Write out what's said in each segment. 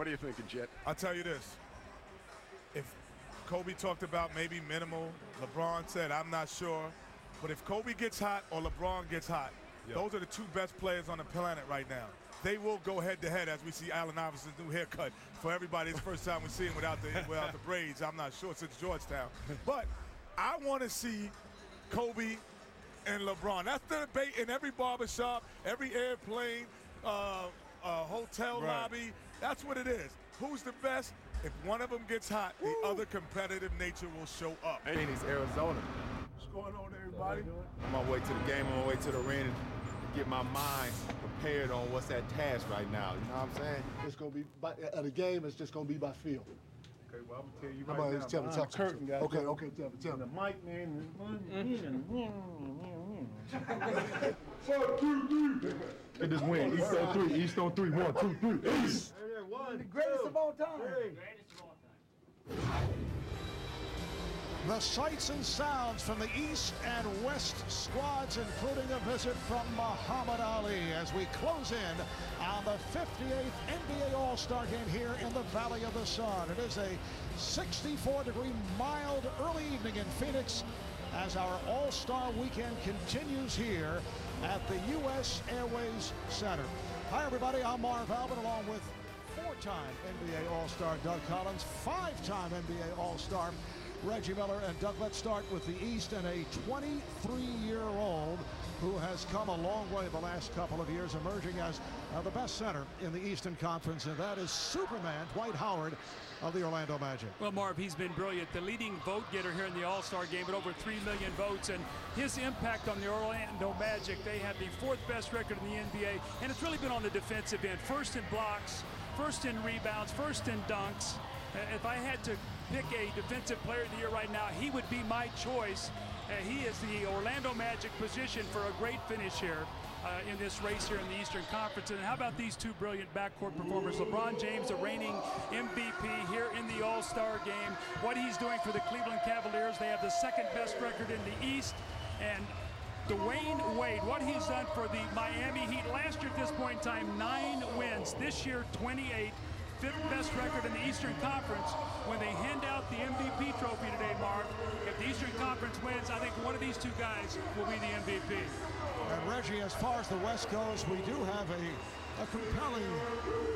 What are you thinking, Jet? I'll tell you this. If Kobe talked about maybe minimal, LeBron said, I'm not sure. But if Kobe gets hot or LeBron gets hot, those are the two best players on the planet right now. They will go head-to-head as we see Allen Iverson's new haircut. For everybody, it's the first time we see him without the braids. I'm not sure since Georgetown. But I want to see Kobe and LeBron. That's the debate in every barbershop, every airplane, hotel lobby. That's what it is. Who's the best? If one of them gets hot, the other competitive nature will show up. Phoenix, Arizona. What's going on, everybody? I'm on my way to the game, I'm on my way to the arena to get my mind prepared on what's at task right now. You know what I'm saying? It's going to be, at a game, it's just going to be by feel. Okay, well, I'm going to tell you right now. Tell me. Curtain, guys. Okay, tell me. The mic, man. 4, 2, 3. Get this win. East on 3. East on 3. 1, 2, 3. East. The greatest of all time. Greatest of all time. The sights and sounds from the East and West squads, including a visit from Muhammad Ali as we close in on the 58th NBA All-Star Game here in the Valley of the Sun. It is a 64-degree mild early evening in Phoenix as our All-Star weekend continues here at the U.S. Airways Center. Hi, everybody. I'm Marv Albin, along with four-time NBA All-Star Doug Collins, five-time NBA All-Star Reggie Miller. And Doug, let's start with the East and a 23-year-old who has come a long way the last couple of years, emerging as the best center in the Eastern Conference, and that is Superman Dwight Howard of the Orlando Magic. Well, Marv, he's been brilliant. The leading vote getter here in the All-Star game with over 3 million votes, and his impact on the Orlando Magic, they have the fourth best record in the NBA, and it's really been on the defensive end. First in blocks, first in rebounds, first in dunks. If I had to pick a defensive player of the year right now, he would be my choice. He is the Orlando Magic position for a great finish here in this race here in the Eastern Conference. And how about these two brilliant backcourt performers? LeBron James, the reigning MVP here in the All-Star game. What he's doing for the Cleveland Cavaliers, they have the second best record in the East. And Dwayne Wade, what he's done for the Miami Heat last year at this point in time, 9 wins. This year, 28. Fifth best record in the Eastern Conference. When they hand out the MVP trophy today, Mark, if the Eastern Conference wins, I think one of these two guys will be the MVP. And Reggie, as far as the West goes, we do have a compelling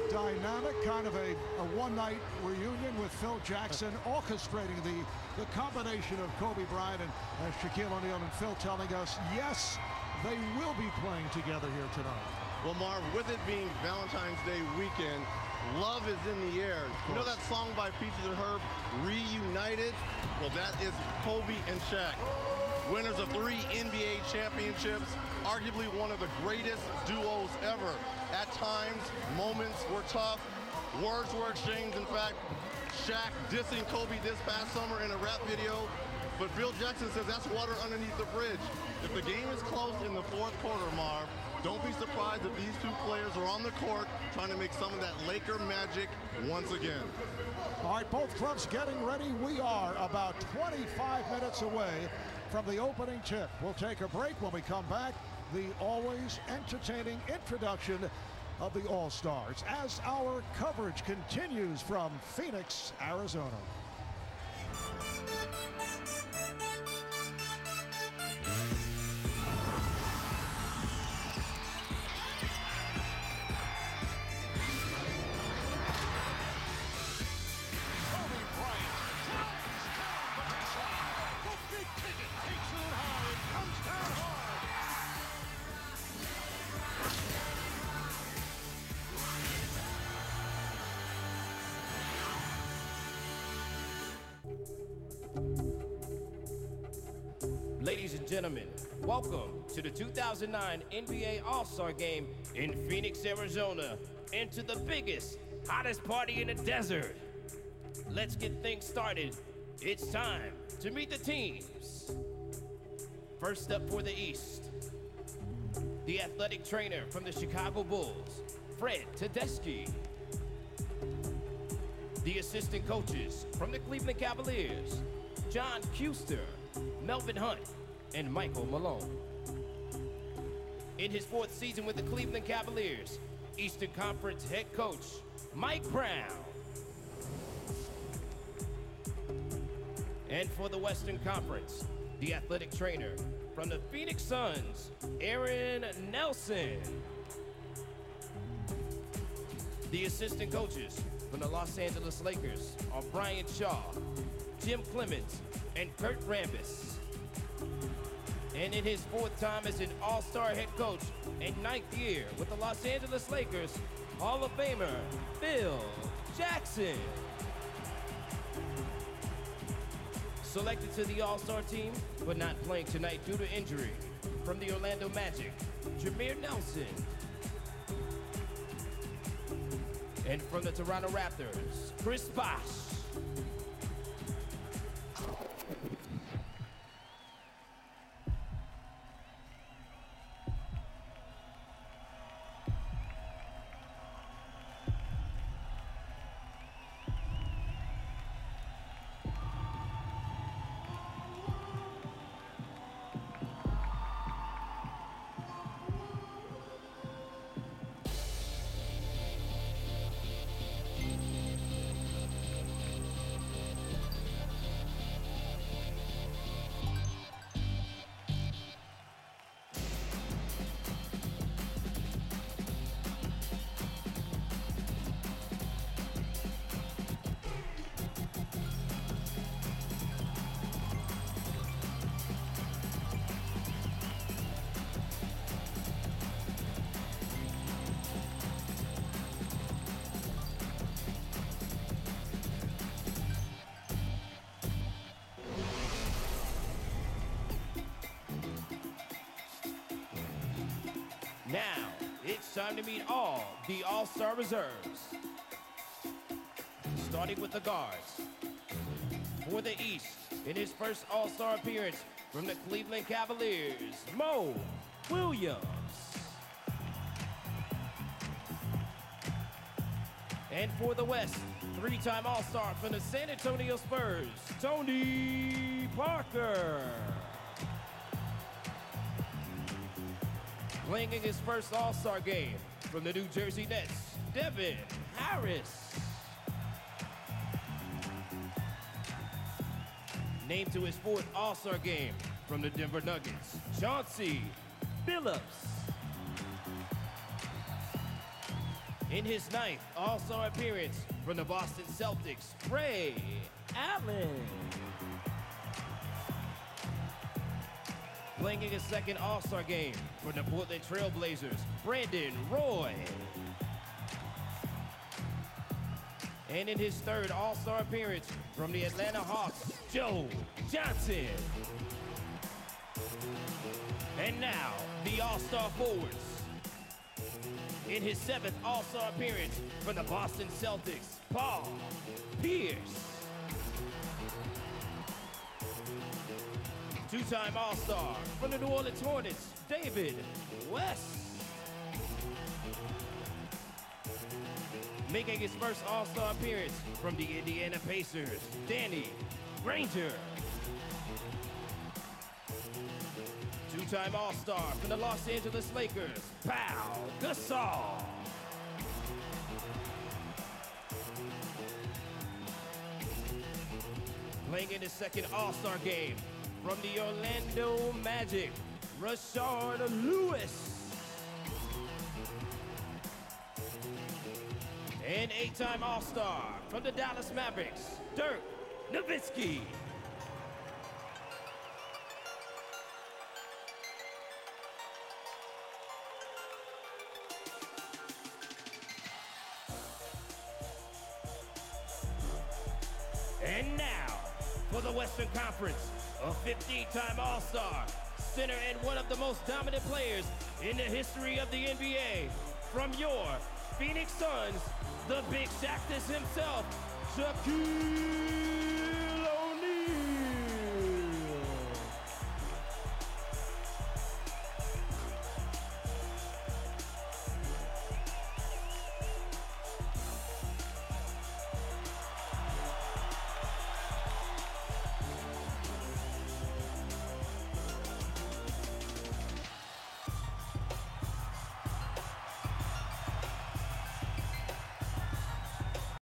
dynamic, kind of a one-night reunion with Phil Jackson orchestrating the combination of Kobe Bryant and Shaquille O'Neal, and Phil telling us, yes, they will be playing together here tonight. Well, Marv, with it being Valentine's Day weekend, love is in the air. You know that song by Peaches and Herb, Reunited? Well, that is Kobe and Shaq. Winners of 3 NBA championships, arguably one of the greatest duos ever. At times, moments were tough, words were exchanged. In fact, Shaq dissing Kobe this past summer in a rap video. But Phil Jackson says that's water underneath the bridge. If the game is close in the fourth quarter, Marv, don't be surprised if these two players are on the court trying to make some of that Laker magic once again. All right, both clubs getting ready. We are about 25 minutes away from the opening tip. We'll take a break. When we come back, the always entertaining introduction of the All-Stars as our coverage continues from Phoenix, Arizona. Ladies and gentlemen, welcome to the 2009 NBA All-Star Game in Phoenix, Arizona, and to the biggest, hottest party in the desert. Let's get things started. It's time to meet the teams. First up for the East, the athletic trainer from the Chicago Bulls, Fred Tedeschi. The assistant coaches from the Cleveland Cavaliers, John Kuester, Melvin Hunt, and Michael Malone. In his 4th season with the Cleveland Cavaliers, Eastern Conference head coach Mike Brown. And for the Western Conference, the athletic trainer from the Phoenix Suns, Aaron Nelson. The assistant coaches from the Los Angeles Lakers are Brian Shaw, Jim Clemens, and Kurt Rambis. And in his 4th time as an All-Star head coach and 9th year with the Los Angeles Lakers, Hall of Famer Phil Jackson. Selected to the All-Star team, but not playing tonight due to injury, from the Orlando Magic, Jameer Nelson. And from the Toronto Raptors, Chris Bosh. Now, it's time to meet all the All-Star reserves. Starting with the guards. For the East, in his first All-Star appearance from the Cleveland Cavaliers, Mo Williams. And for the West, 3-time All-Star from the San Antonio Spurs, Tony Parker. Playing in his first All-Star game from the New Jersey Nets, Devin Harris. Named to his 4th All-Star game from the Denver Nuggets, Chauncey Billups. In his 9th All-Star appearance from the Boston Celtics, Ray Allen. Playing in his 2nd All-Star game for the Portland Trail Blazers, Brandon Roy. And in his 3rd All-Star appearance from the Atlanta Hawks, Joe Johnson. And now, the All-Star forwards. In his 7th All-Star appearance from the Boston Celtics, Paul Pierce. 2-time All-Star from the New Orleans Hornets, David West. Making his first All-Star appearance from the Indiana Pacers, Danny Granger. 2-time All-Star from the Los Angeles Lakers, Pau Gasol. Playing in his 2nd All-Star game from the Orlando Magic, Rashard Lewis. And 8-time All-Star from the Dallas Mavericks, Dirk Nowitzki. And now, for the Western Conference, a 15-time All-Star, center and one of the most dominant players in the history of the NBA, from your Phoenix Suns, the Big Shaqtus himself, Shaquille O'Neal.